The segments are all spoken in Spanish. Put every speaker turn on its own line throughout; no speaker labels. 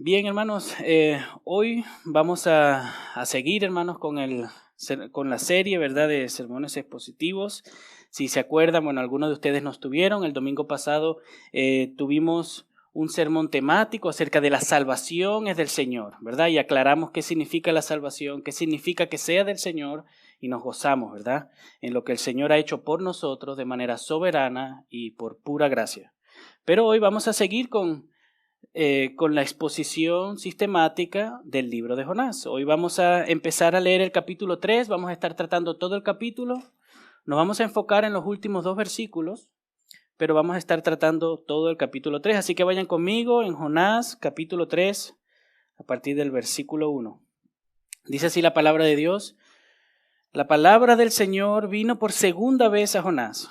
Bien, hermanos, hoy vamos a seguir, hermanos, con la serie, ¿verdad?, de sermones expositivos. Si se acuerdan, bueno, algunos de ustedes nos tuvieron. El domingo pasado tuvimos un sermón temático acerca de la salvación es del Señor, ¿verdad? Y aclaramos qué significa la salvación, qué significa que sea del Señor, y nos gozamos, ¿verdad?, en lo que el Señor ha hecho por nosotros de manera soberana y por pura gracia. Pero hoy vamos a seguir con la exposición sistemática del libro de Jonás. Hoy vamos a empezar a leer el capítulo 3, vamos a estar tratando todo el capítulo, nos vamos a enfocar en los últimos 2 versículos, pero vamos a estar tratando todo el capítulo 3, así que vayan conmigo en Jonás capítulo 3, a partir del versículo 1. Dice así la palabra de Dios: la palabra del Señor vino por segunda vez a Jonás.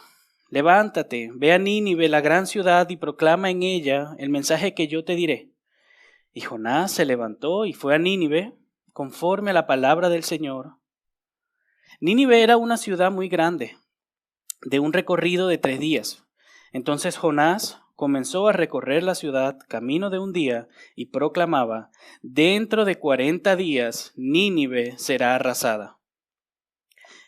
Levántate, ve a Nínive, la gran ciudad, y proclama en ella el mensaje que yo te diré. Y Jonás se levantó y fue a Nínive, conforme a la palabra del Señor. Nínive era una ciudad muy grande, de un recorrido de 3 días. Entonces Jonás comenzó a recorrer la ciudad camino de un día y proclamaba: dentro de 40 días Nínive será arrasada.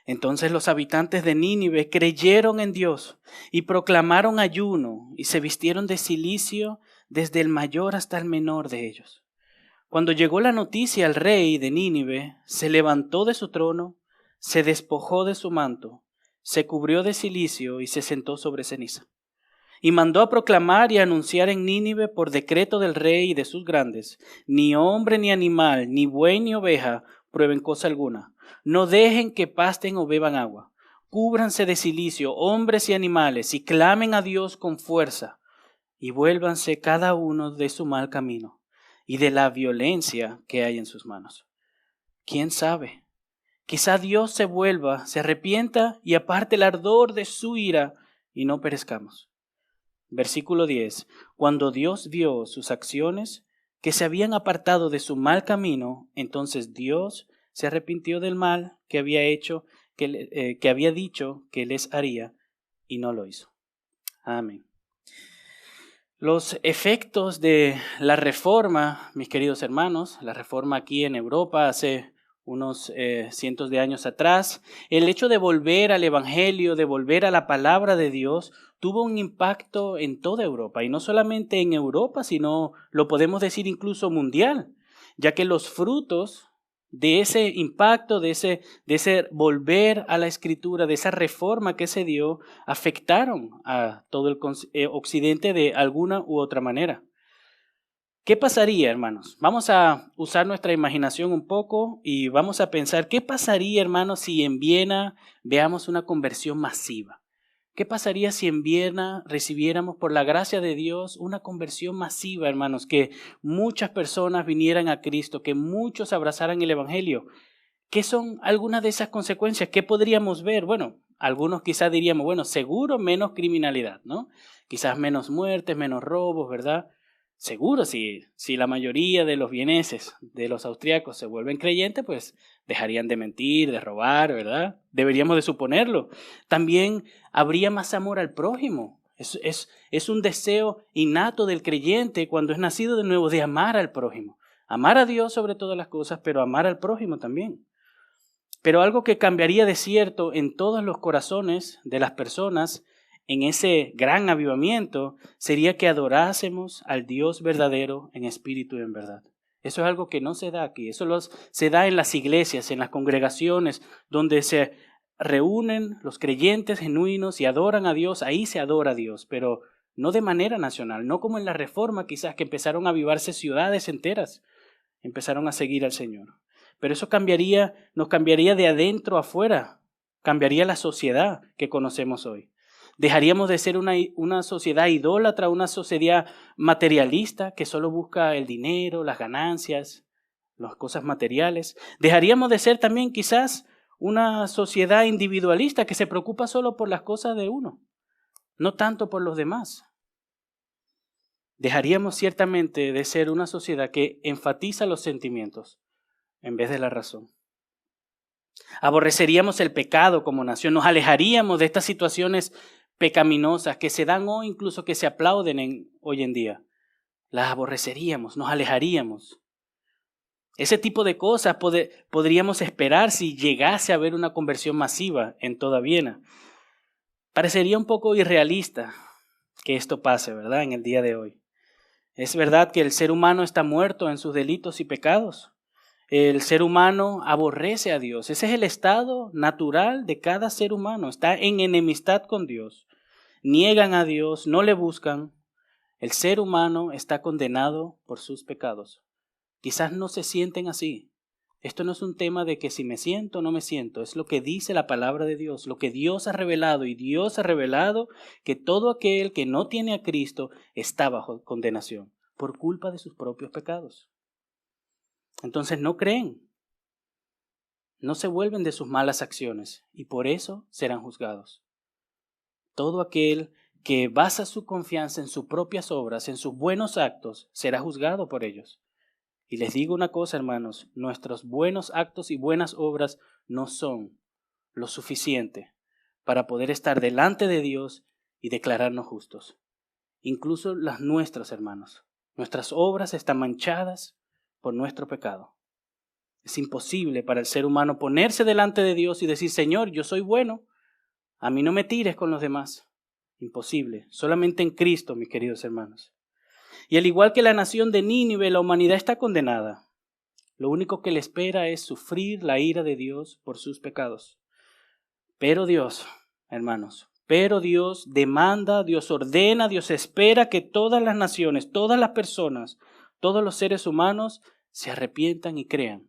Entonces los habitantes de Nínive creyeron en Dios y proclamaron ayuno y se vistieron de cilicio desde el mayor hasta el menor de ellos. Cuando llegó la noticia al rey de Nínive, se levantó de su trono, se despojó de su manto, se cubrió de cilicio y se sentó sobre ceniza. Y mandó a proclamar y a anunciar en Nínive por decreto del rey y de sus grandes: ni hombre ni animal, ni buey ni oveja prueben cosa alguna. No dejen que pasten o beban agua. Cúbranse de cilicio, hombres y animales, y clamen a Dios con fuerza, y vuélvanse cada uno de su mal camino y de la violencia que hay en sus manos. ¿Quién sabe? Quizá Dios se vuelva, se arrepienta y aparte el ardor de su ira y no perezcamos. Versículo 10. Cuando Dios vio sus acciones, que se habían apartado de su mal camino, entonces Dios se arrepintió del mal que había hecho, que había dicho que les haría, y no lo hizo. Amén. Los efectos de la reforma, mis queridos hermanos, la reforma aquí en Europa hace unos cientos de años atrás, el hecho de volver al Evangelio, de volver a la palabra de Dios, tuvo un impacto en toda Europa, y no solamente en Europa, sino lo podemos decir incluso mundial, ya que los frutos de ese impacto, de ese volver a la Escritura, de esa reforma que se dio, afectaron a todo el Occidente de alguna u otra manera. ¿Qué pasaría, hermanos? Vamos a usar nuestra imaginación un poco y vamos a pensar, ¿qué pasaría, hermanos, si en Viena veamos una conversión masiva? ¿Qué pasaría si en Viena recibiéramos por la gracia de Dios una conversión masiva, hermanos? Que muchas personas vinieran a Cristo, que muchos abrazaran el Evangelio. ¿Qué son algunas de esas consecuencias? ¿Qué podríamos ver? Bueno, algunos quizás diríamos, bueno, seguro menos criminalidad, ¿no? Quizás menos muertes, menos robos, ¿verdad? Seguro, si la mayoría de los vieneses, de los austriacos, se vuelven creyentes, pues dejarían de mentir, de robar, ¿verdad? Deberíamos de suponerlo. También habría más amor al prójimo. Es un deseo innato del creyente cuando es nacido de nuevo de amar al prójimo. Amar a Dios sobre todas las cosas, pero amar al prójimo también. Pero algo que cambiaría de cierto en todos los corazones de las personas en ese gran avivamiento sería que adorásemos al Dios verdadero en espíritu y en verdad. Eso es algo que no se da aquí, eso se da en las iglesias, en las congregaciones, donde se reúnen los creyentes genuinos y adoran a Dios. Ahí se adora a Dios, pero no de manera nacional, no como en la Reforma quizás, que empezaron a avivarse ciudades enteras, empezaron a seguir al Señor. Pero eso nos cambiaría de adentro a afuera, cambiaría la sociedad que conocemos hoy. Dejaríamos de ser una sociedad idólatra, una sociedad materialista que solo busca el dinero, las ganancias, las cosas materiales. Dejaríamos de ser también quizás una sociedad individualista que se preocupa solo por las cosas de uno, no tanto por los demás. Dejaríamos ciertamente de ser una sociedad que enfatiza los sentimientos en vez de la razón. Aborreceríamos el pecado como nación, nos alejaríamos de estas situaciones pecaminosas que se dan o incluso que se aplauden hoy en día. las aborreceríamos, nos alejaríamos. Ese tipo de cosas podríamos esperar si llegase a haber una conversión masiva en toda Viena. Parecería un poco irrealista que esto pase, ¿verdad?, en el día de hoy. Es verdad que el ser humano está muerto en sus delitos y pecados. El ser humano aborrece a Dios. Ese es el estado natural de cada ser humano. Está en enemistad con Dios. Niegan a Dios, no le buscan. El ser humano está condenado por sus pecados. Quizás no se sienten así. Esto no es un tema de que si me siento o no me siento. Es lo que dice la palabra de Dios, lo que Dios ha revelado. Y Dios ha revelado que todo aquel que no tiene a Cristo está bajo condenación por culpa de sus propios pecados. Entonces no creen, no se vuelven de sus malas acciones y por eso serán juzgados. Todo aquel que basa su confianza en sus propias obras, en sus buenos actos, será juzgado por ellos. Y les digo una cosa, hermanos, nuestros buenos actos y buenas obras no son lo suficiente para poder estar delante de Dios y declararnos justos. Incluso las nuestras, hermanos, nuestras obras están manchadas por nuestro pecado. Es imposible para el ser humano ponerse delante de Dios y decir, Señor, yo soy bueno, a mí no me tires con los demás. Imposible, solamente en Cristo, mis queridos hermanos. Y al igual que la nación de Nínive, la humanidad está condenada. Lo único que le espera es sufrir la ira de Dios por sus pecados. Pero Dios, hermanos, Dios demanda, Dios ordena, Dios espera que todas las naciones, todas las personas, todos los seres humanos se arrepientan y crean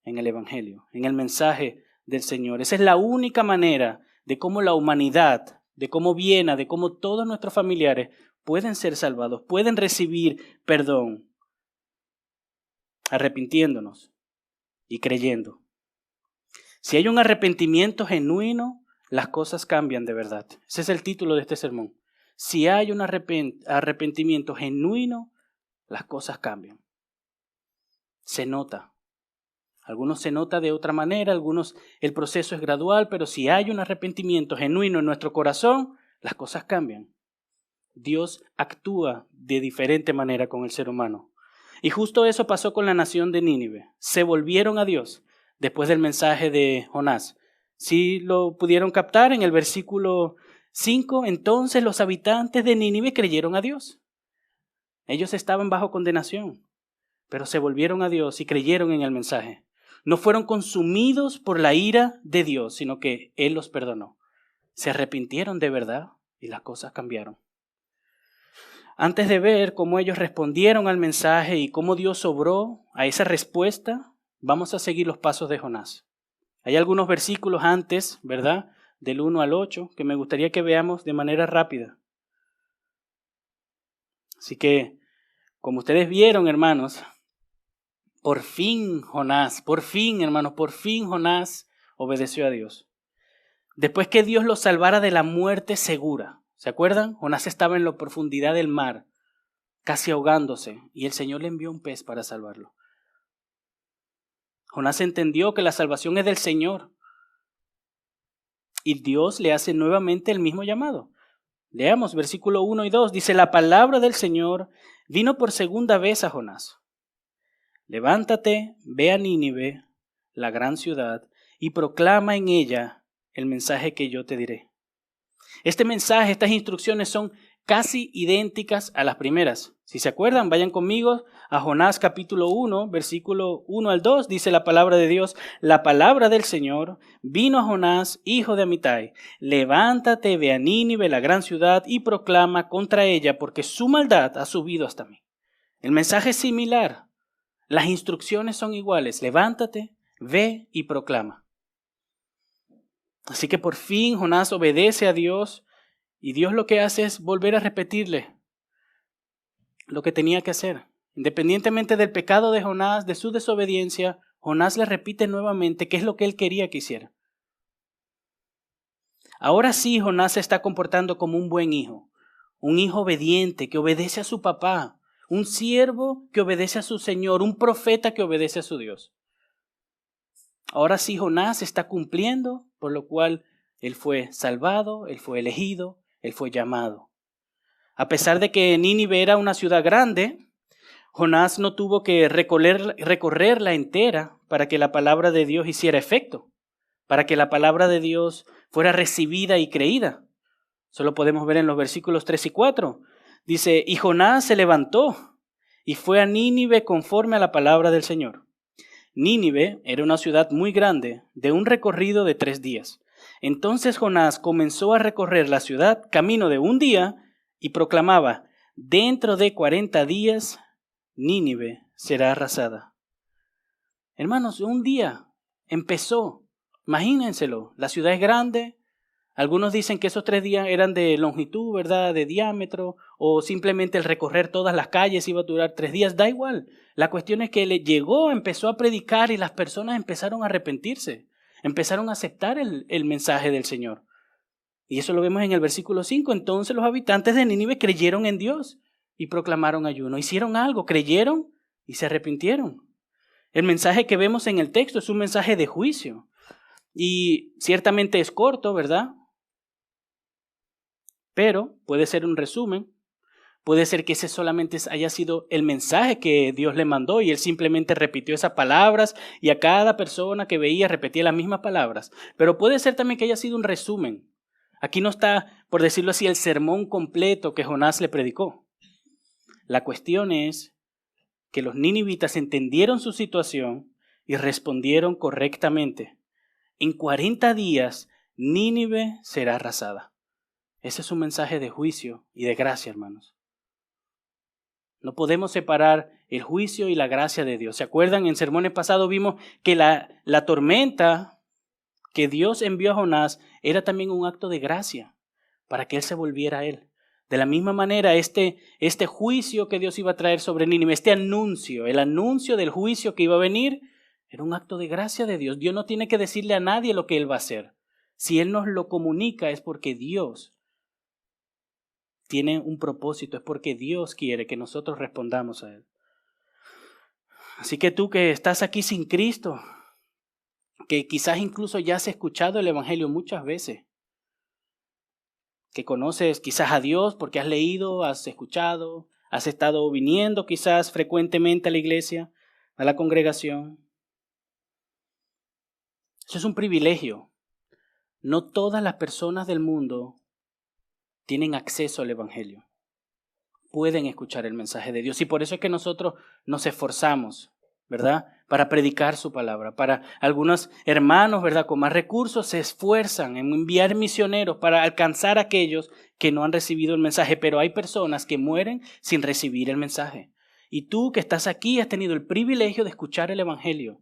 en el Evangelio, en el mensaje del Señor. Esa es la única manera de cómo la humanidad, de cómo Viena, de cómo todos nuestros familiares pueden ser salvados, pueden recibir perdón, arrepintiéndonos y creyendo. Si hay un arrepentimiento genuino, las cosas cambian de verdad. Ese es el título de este sermón. Si hay un arrepentimiento genuino, las cosas cambian. Se nota. Algunos se nota de otra manera, algunos el proceso es gradual, pero si hay un arrepentimiento genuino en nuestro corazón, las cosas cambian. Dios actúa de diferente manera con el ser humano. Y justo eso pasó con la nación de Nínive. Se volvieron a Dios después del mensaje de Jonás. Si lo pudieron captar en el versículo 5, entonces los habitantes de Nínive creyeron a Dios. Ellos estaban bajo condenación, pero se volvieron a Dios y creyeron en el mensaje. No fueron consumidos por la ira de Dios, sino que Él los perdonó. Se arrepintieron de verdad y las cosas cambiaron. Antes de ver cómo ellos respondieron al mensaje y cómo Dios obró a esa respuesta, vamos a seguir los pasos de Jonás. Hay algunos versículos antes, ¿verdad?, del 1 al 8, que me gustaría que veamos de manera rápida. Así que, como ustedes vieron, hermanos, por fin Jonás obedeció a Dios. Después que Dios lo salvara de la muerte segura, ¿se acuerdan? Jonás estaba en la profundidad del mar, casi ahogándose, y el Señor le envió un pez para salvarlo. Jonás entendió que la salvación es del Señor, y Dios le hace nuevamente el mismo llamado. Leamos versículo 1 y 2, dice, la palabra del Señor vino por segunda vez a Jonás. Levántate, ve a Nínive, la gran ciudad, y proclama en ella el mensaje que yo te diré. Este mensaje, estas instrucciones son casi idénticas a las primeras. Si se acuerdan, vayan conmigo a Jonás capítulo 1, versículo 1 al 2, dice la palabra de Dios, la palabra del Señor vino a Jonás, hijo de Amitai, levántate, ve a Nínive, la gran ciudad, y proclama contra ella, porque su maldad ha subido hasta mí. El mensaje es similar, las instrucciones son iguales, levántate, ve y proclama. Así que por fin Jonás obedece a Dios y Dios lo que hace es volver a repetirle lo que tenía que hacer. Independientemente del pecado de Jonás, de su desobediencia, Jonás le repite nuevamente qué es lo que él quería que hiciera. Ahora sí Jonás se está comportando como un buen hijo, un hijo obediente que obedece a su papá, un siervo que obedece a su Señor, un profeta que obedece a su Dios. Ahora sí Jonás está cumpliendo, por lo cual él fue salvado, él fue elegido, él fue llamado. A pesar de que Nínive era una ciudad grande, Jonás no tuvo que recorrerla entera para que la palabra de Dios hiciera efecto, para que la palabra de Dios fuera recibida y creída. Solo podemos ver en los versículos 3 y 4. Dice, y Jonás se levantó y fue a Nínive conforme a la palabra del Señor. Nínive era una ciudad muy grande, de un recorrido de 3 días. Entonces Jonás comenzó a recorrer la ciudad camino de un día y proclamaba, dentro de 40 días Nínive será arrasada. Hermanos, un día empezó, imagínenselo, la ciudad es grande. Algunos dicen que esos 3 días eran de longitud, ¿verdad?, de diámetro, o simplemente el recorrer todas las calles iba a durar 3 días, da igual. La cuestión es que él llegó, empezó a predicar y las personas empezaron a arrepentirse, empezaron a aceptar el mensaje del Señor. Y eso lo vemos en el versículo 5. Entonces los habitantes de Nínive creyeron en Dios y proclamaron ayuno. Hicieron algo, creyeron y se arrepintieron. El mensaje que vemos en el texto es un mensaje de juicio. Y ciertamente es corto, ¿verdad? Pero puede ser un resumen, puede ser que ese solamente haya sido el mensaje que Dios le mandó y él simplemente repitió esas palabras y a cada persona que veía repetía las mismas palabras. Pero puede ser también que haya sido un resumen. Aquí no está, por decirlo así, el sermón completo que Jonás le predicó. La cuestión es que los ninivitas entendieron su situación y respondieron correctamente. En 40 días Nínive será arrasada. Ese es un mensaje de juicio y de gracia, hermanos. No podemos separar el juicio y la gracia de Dios. ¿Se acuerdan? En sermones pasados vimos que la tormenta que Dios envió a Jonás era también un acto de gracia para que él se volviera a él. De la misma manera, este juicio que Dios iba a traer sobre Nínive, el anuncio del juicio que iba a venir, era un acto de gracia de Dios. Dios no tiene que decirle a nadie lo que él va a hacer. Si él nos lo comunica es porque Dios tiene un propósito, es porque Dios quiere que nosotros respondamos a él. Así que tú que estás aquí sin Cristo, que quizás incluso ya has escuchado el Evangelio muchas veces, que conoces quizás a Dios porque has leído, has escuchado, has estado viniendo quizás frecuentemente a la iglesia, a la congregación. Eso es un privilegio. No todas las personas del mundo tienen acceso al Evangelio. Pueden escuchar el mensaje de Dios y por eso es que nosotros nos esforzamos, ¿verdad?, para predicar su palabra. Para algunos hermanos, ¿verdad?, con más recursos se esfuerzan en enviar misioneros para alcanzar a aquellos que no han recibido el mensaje, pero hay personas que mueren sin recibir el mensaje. Y tú que estás aquí has tenido el privilegio de escuchar el Evangelio,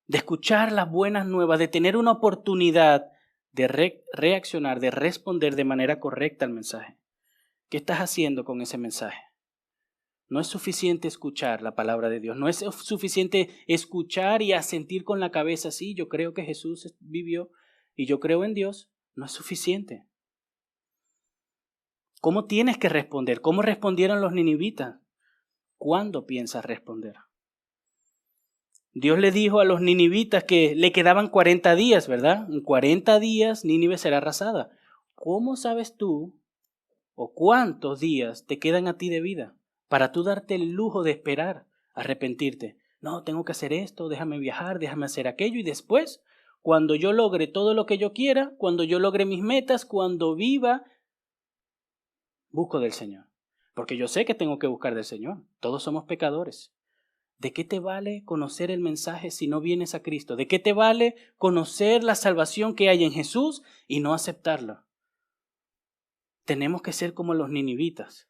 de escuchar las buenas nuevas, de tener una oportunidad de reaccionar, de responder de manera correcta al mensaje. ¿Qué estás haciendo con ese mensaje? No es suficiente escuchar la palabra de Dios, no es suficiente escuchar y asentir con la cabeza, sí, yo creo que Jesús vivió y yo creo en Dios, no es suficiente. ¿Cómo tienes que responder? ¿Cómo respondieron los ninivitas? ¿Cuándo piensas responder? Dios le dijo a los ninivitas que le quedaban 40 días, ¿verdad? En 40 días Nínive será arrasada. ¿Cómo sabes tú o cuántos días te quedan a ti de vida para tú darte el lujo de esperar, arrepentirte? No, tengo que hacer esto, déjame viajar, déjame hacer aquello y después, cuando yo logre todo lo que yo quiera, cuando yo logre mis metas, cuando viva, busco del Señor. Porque yo sé que tengo que buscar del Señor. Todos somos pecadores. ¿De qué te vale conocer el mensaje si no vienes a Cristo? ¿De qué te vale conocer la salvación que hay en Jesús y no aceptarla? Tenemos que ser como los ninivitas,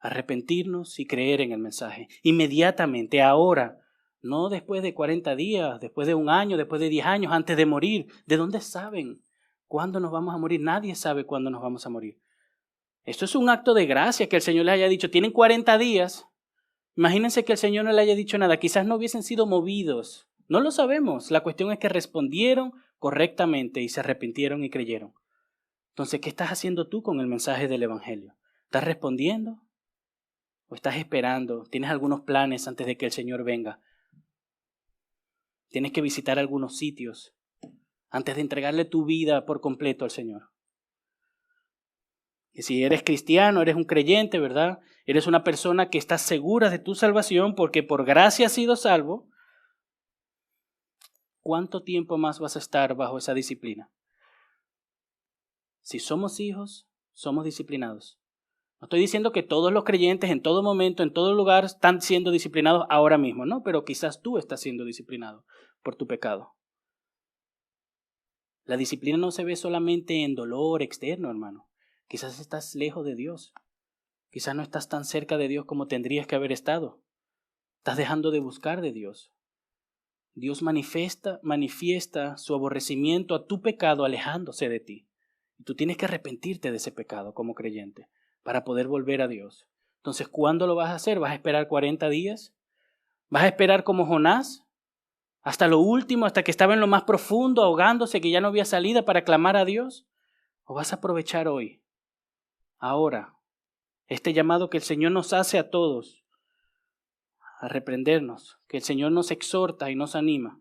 arrepentirnos y creer en el mensaje. Inmediatamente, ahora, no después de 40 días, después de un año, después de 10 años, antes de morir. ¿De dónde saben cuándo nos vamos a morir? Nadie sabe cuándo nos vamos a morir. Esto es un acto de gracia que el Señor les haya dicho, tienen 40 días. Imagínense que el Señor no le haya dicho nada, quizás no hubiesen sido movidos. No lo sabemos, la cuestión es que respondieron correctamente y se arrepintieron y creyeron. Entonces, ¿qué estás haciendo tú con el mensaje del Evangelio? ¿Estás respondiendo? ¿O estás esperando? ¿Tienes algunos planes antes de que el Señor venga? ¿Tienes que visitar algunos sitios antes de entregarle tu vida por completo al Señor? Y si eres cristiano, eres un creyente, ¿verdad? Eres una persona que está segura de tu salvación porque por gracia has sido salvo. ¿Cuánto tiempo más vas a estar bajo esa disciplina? Si somos hijos, somos disciplinados. No estoy diciendo que todos los creyentes en todo momento, en todo lugar, están siendo disciplinados ahora mismo, ¿no? Pero quizás tú estás siendo disciplinado por tu pecado. La disciplina no se ve solamente en dolor externo, hermano. Quizás estás lejos de Dios. Quizás no estás tan cerca de Dios como tendrías que haber estado. Estás dejando de buscar de Dios. Dios manifiesta su aborrecimiento a tu pecado alejándose de ti. Y tú tienes que arrepentirte de ese pecado como creyente para poder volver a Dios. Entonces, ¿cuándo lo vas a hacer? ¿Vas a esperar 40 días? ¿Vas a esperar como Jonás? Hasta lo último, hasta que estaba en lo más profundo, ahogándose, que ya no había salida para clamar a Dios. ¿O vas a aprovechar hoy, ahora, este llamado que el Señor nos hace a todos a reprendernos, que el Señor nos exhorta y nos anima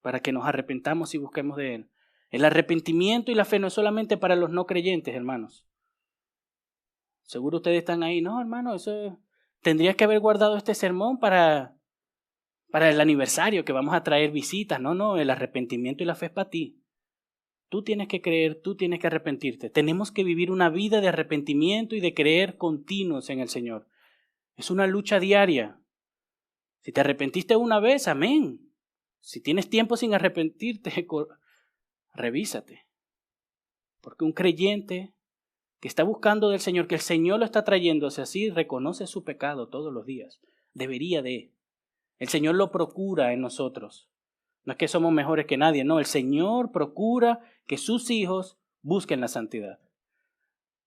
para que nos arrepentamos y busquemos de Él? El arrepentimiento y la fe no es solamente para los no creyentes, hermanos. Seguro ustedes están ahí. No, hermano, tendrías que haber guardado este sermón para el aniversario, que vamos a traer visitas. No, el arrepentimiento y la fe es para ti. Tú tienes que creer, tú tienes que arrepentirte. Tenemos que vivir una vida de arrepentimiento y de creer continuos en el Señor. Es una lucha diaria. Si te arrepentiste una vez, amén. Si tienes tiempo sin arrepentirte, revísate. Porque un creyente que está buscando del Señor, que el Señor lo está trayéndose así, reconoce su pecado todos los días. Debería de. El Señor lo procura en nosotros. No es que somos mejores que nadie, no. El Señor procura que sus hijos busquen la santidad.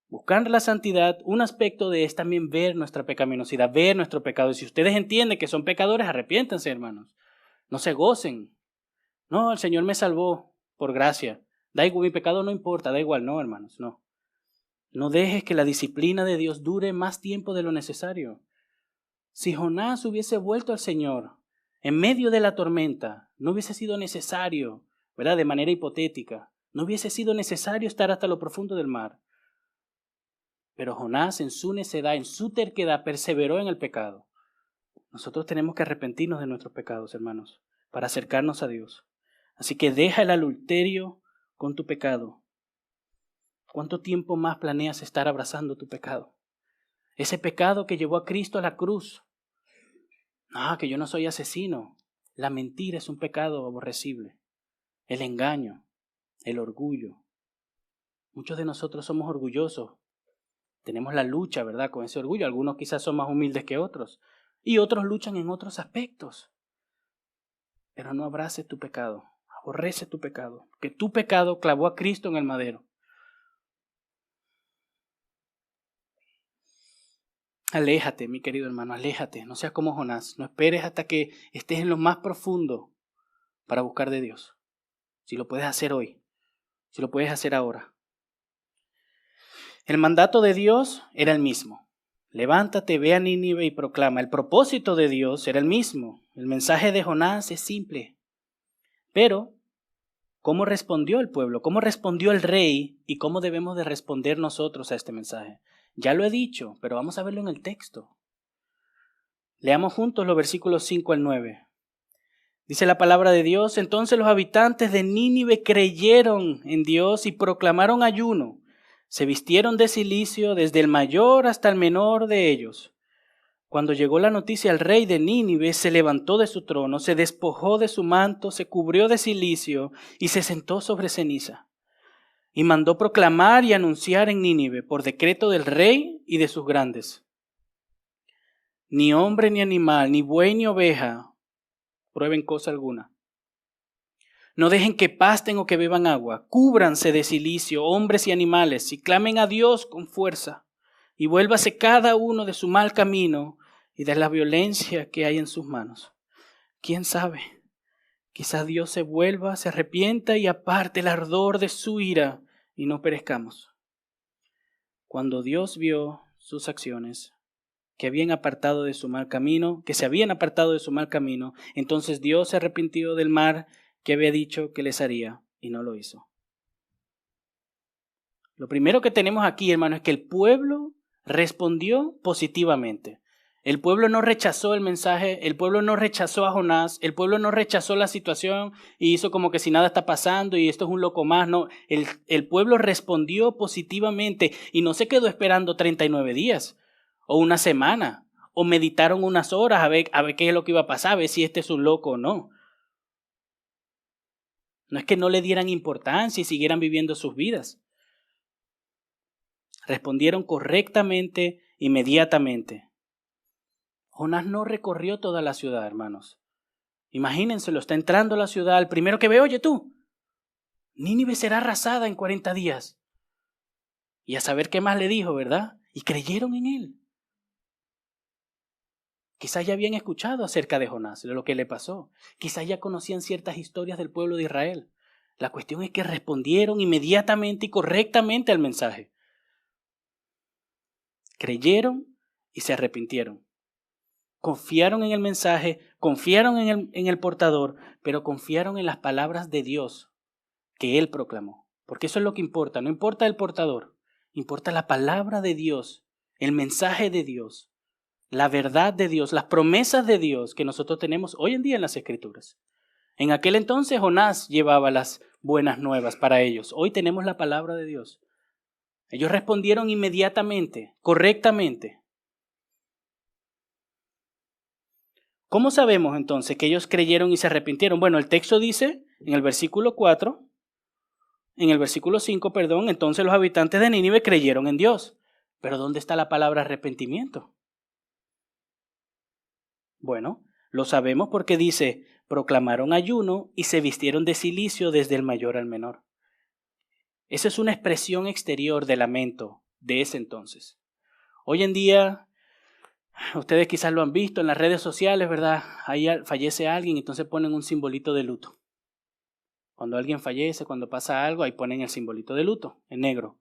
Buscar la santidad, un aspecto de es también ver nuestra pecaminosidad, ver nuestro pecado. Y si ustedes entienden que son pecadores, arrepiéntanse, hermanos. No se gocen. No, el Señor me salvó por gracia. Da igual, mi pecado no importa, da igual. No, hermanos, no. No dejes que la disciplina de Dios dure más tiempo de lo necesario. Si Jonás hubiese vuelto al Señor en medio de la tormenta, no hubiese sido necesario, ¿verdad? De manera hipotética, no hubiese sido necesario estar hasta lo profundo del mar. Pero Jonás en su necedad, en su terquedad, perseveró en el pecado. Nosotros tenemos que arrepentirnos de nuestros pecados, hermanos, para acercarnos a Dios. Así que deja el adulterio con tu pecado. ¿Cuánto tiempo más planeas estar abrazando tu pecado? Ese pecado que llevó a Cristo a la cruz. No, que yo no soy asesino. La mentira es un pecado aborrecible. El engaño, el orgullo. Muchos de nosotros somos orgullosos. Tenemos la lucha, ¿verdad?, con ese orgullo. Algunos quizás son más humildes que otros. Y otros luchan en otros aspectos. Pero no abraces tu pecado. Aborrece tu pecado. Que tu pecado clavó a Cristo en el madero. Aléjate, mi querido hermano, aléjate. No seas como Jonás. No esperes hasta que estés en lo más profundo para buscar de Dios. Si lo puedes hacer hoy. Si lo puedes hacer ahora. El mandato de Dios era el mismo. Levántate, ve a Nínive y proclama. El propósito de Dios era el mismo. El mensaje de Jonás es simple. Pero, ¿cómo respondió el pueblo? ¿Cómo respondió el rey? ¿Y cómo debemos de responder nosotros a este mensaje? Ya lo he dicho, pero vamos a verlo en el texto. Leamos juntos los versículos 5 al 9. Dice la palabra de Dios: entonces los habitantes de Nínive creyeron en Dios y proclamaron ayuno. Se vistieron de cilicio desde el mayor hasta el menor de ellos. Cuando llegó la noticia al rey de Nínive, se levantó de su trono, se despojó de su manto, se cubrió de cilicio y se sentó sobre ceniza. Y mandó proclamar y anunciar en Nínive, por decreto del rey y de sus grandes: ni hombre ni animal, ni buey ni oveja, prueben cosa alguna. No dejen que pasten o que beban agua. Cúbranse de cilicio, hombres y animales, y clamen a Dios con fuerza. Y vuélvase cada uno de su mal camino y de la violencia que hay en sus manos. ¿Quién sabe? Quizá Dios se vuelva, se arrepienta y aparte el ardor de su ira y no perezcamos. Cuando Dios vio sus acciones, que se habían apartado de su mal camino, entonces Dios se arrepintió del mal que había dicho que les haría y no lo hizo. Lo primero que tenemos aquí, hermano, es que el pueblo respondió positivamente. El pueblo no rechazó el mensaje, el pueblo no rechazó a Jonás, el pueblo no rechazó la situación y hizo como que si nada está pasando y esto es un loco más. No, el pueblo respondió positivamente y no se quedó esperando 39 días o una semana o meditaron unas horas a ver qué es lo que iba a pasar, a ver si este es un loco o no. No es que no le dieran importancia y siguieran viviendo sus vidas. Respondieron correctamente, inmediatamente. Jonás no recorrió toda la ciudad, hermanos. Imagínenselo, está entrando a la ciudad, el primero que ve, oye tú, Nínive será arrasada en 40 días. Y a saber qué más le dijo, ¿verdad? Y creyeron en él. Quizás ya habían escuchado acerca de Jonás, de lo que le pasó. Quizás ya conocían ciertas historias del pueblo de Israel. La cuestión es que respondieron inmediatamente y correctamente al mensaje. Creyeron y se arrepintieron. Confiaron en el mensaje, confiaron en el portador, pero confiaron en las palabras de Dios que él proclamó. Porque eso es lo que importa, no importa el portador, importa la palabra de Dios, el mensaje de Dios, la verdad de Dios, las promesas de Dios que nosotros tenemos hoy en día en las Escrituras. En aquel entonces Jonás llevaba las buenas nuevas para ellos. Hoy tenemos la palabra de Dios. Ellos respondieron inmediatamente, correctamente. ¿Cómo sabemos entonces que ellos creyeron y se arrepintieron? Bueno, el texto dice en el versículo 4, en el versículo 5, perdón, entonces los habitantes de Nínive creyeron en Dios. Pero ¿dónde está la palabra arrepentimiento? Bueno, lo sabemos porque dice, proclamaron ayuno y se vistieron de cilicio desde el mayor al menor. Esa es una expresión exterior de lamento de ese entonces. Hoy en día, ustedes quizás lo han visto en las redes sociales, ¿verdad? Ahí fallece alguien, entonces ponen un simbolito de luto. Cuando alguien fallece, cuando pasa algo, ahí ponen el simbolito de luto, en negro.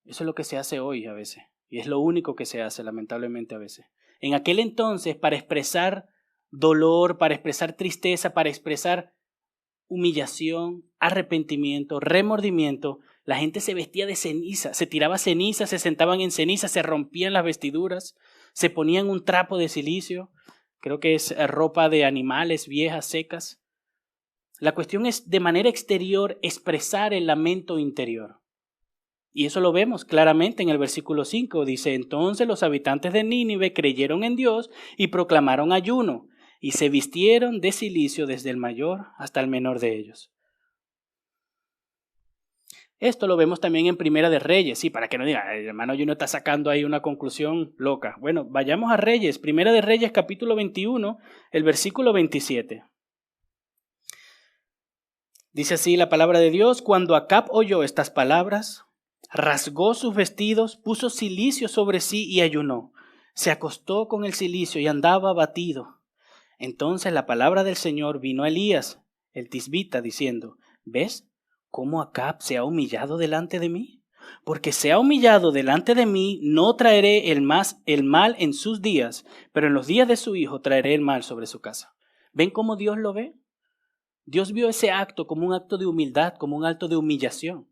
Eso es lo que se hace hoy a veces. Y es lo único que se hace, lamentablemente, a veces. En aquel entonces, para expresar dolor, para expresar tristeza, para expresar humillación, arrepentimiento, remordimiento, la gente se vestía de ceniza, se tiraba ceniza, se sentaban en ceniza, se rompían las vestiduras, se ponían un trapo de silicio, creo que es ropa de animales viejas, secas. La cuestión es de manera exterior expresar el lamento interior. Y eso lo vemos claramente en el versículo 5. Dice, entonces los habitantes de Nínive creyeron en Dios y proclamaron ayuno y se vistieron de cilicio desde el mayor hasta el menor de ellos. Esto lo vemos también en Primera de Reyes. Sí, para que no diga, el hermano Juno está sacando ahí una conclusión loca. Bueno, vayamos a Reyes. Primera de Reyes capítulo 21, el versículo 27. Dice así la palabra de Dios, cuando Acab oyó estas palabras, rasgó sus vestidos, puso cilicio sobre sí y ayunó. Se acostó con el cilicio y andaba abatido. Entonces la palabra del Señor vino a Elías, el tisbita, diciendo, ¿ves cómo Acab se ha humillado delante de mí? Porque se ha humillado delante de mí, no traeré el mal en sus días, pero en los días de su hijo traeré el mal sobre su casa. ¿Ven cómo Dios lo ve? Dios vio ese acto como un acto de humildad, como un acto de humillación.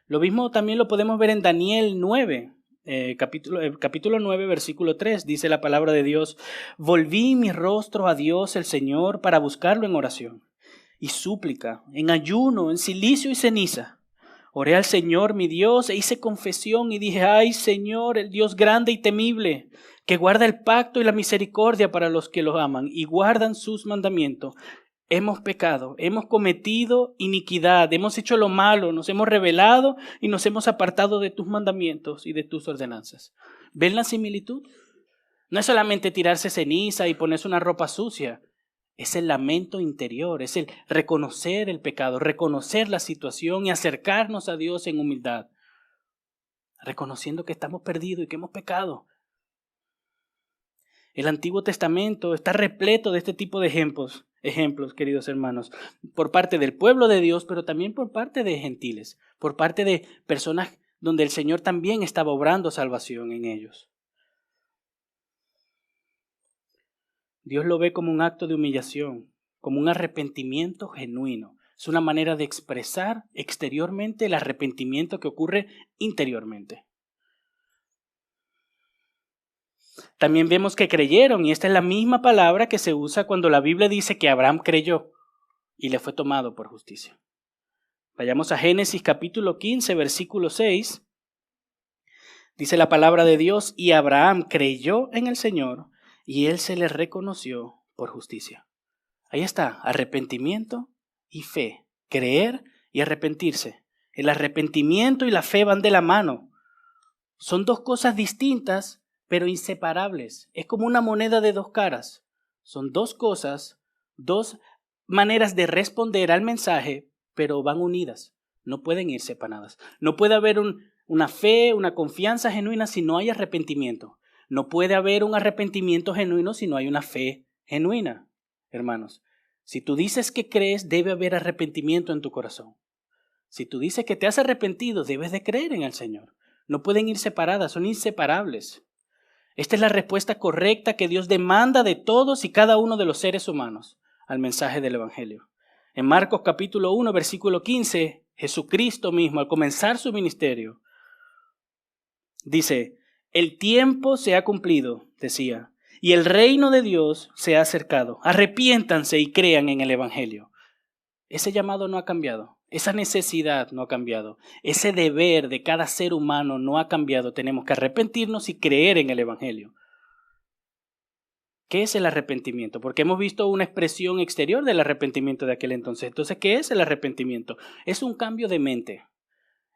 Lo mismo también lo podemos ver en Daniel 9, capítulo 9, versículo 3. Dice la palabra de Dios, volví mi rostro a Dios el Señor para buscarlo en oración y súplica, en ayuno, en cilicio y ceniza. Oré al Señor mi Dios e hice confesión y dije, ay Señor, el Dios grande y temible, que guarda el pacto y la misericordia para los que los aman y guardan sus mandamientos. Hemos pecado, hemos cometido iniquidad, hemos hecho lo malo, nos hemos rebelado y nos hemos apartado de tus mandamientos y de tus ordenanzas. ¿Ven la similitud? No es solamente tirarse ceniza y ponerse una ropa sucia. Es el lamento interior, es el reconocer el pecado, reconocer la situación y acercarnos a Dios en humildad, reconociendo que estamos perdidos y que hemos pecado. El Antiguo Testamento está repleto de este tipo de ejemplos, queridos hermanos, por parte del pueblo de Dios, pero también por parte de gentiles, por parte de personas donde el Señor también estaba obrando salvación en ellos. Dios lo ve como un acto de humillación, como un arrepentimiento genuino. Es una manera de expresar exteriormente el arrepentimiento que ocurre interiormente. También vemos que creyeron, y esta es la misma palabra que se usa cuando la Biblia dice que Abraham creyó y le fue tomado por justicia. Vayamos a Génesis capítulo 15, versículo 6. Dice la palabra de Dios, y Abraham creyó en el Señor y él se le reconoció por justicia. Ahí está, arrepentimiento y fe, creer y arrepentirse. El arrepentimiento y la fe van de la mano. Son dos cosas distintas, pero inseparables. Es como una moneda de dos caras. Son dos cosas, dos maneras de responder al mensaje, pero van unidas. No pueden ir separadas. No puede haber una fe, una confianza genuina si no hay arrepentimiento. No puede haber un arrepentimiento genuino si no hay una fe genuina, hermanos. Si tú dices que crees, debe haber arrepentimiento en tu corazón. Si tú dices que te has arrepentido, debes de creer en el Señor. No pueden ir separadas, son inseparables. Esta es la respuesta correcta que Dios demanda de todos y cada uno de los seres humanos al mensaje del Evangelio. En Marcos capítulo 1, versículo 15, Jesucristo mismo, al comenzar su ministerio, dice, el tiempo se ha cumplido, decía, y el reino de Dios se ha acercado. Arrepiéntanse y crean en el Evangelio. Ese llamado no ha cambiado. Esa necesidad no ha cambiado. Ese deber de cada ser humano no ha cambiado. Tenemos que arrepentirnos y creer en el Evangelio. ¿Qué es el arrepentimiento? Porque hemos visto una expresión exterior del arrepentimiento de aquel entonces. Entonces, ¿qué es el arrepentimiento? Es un cambio de mente.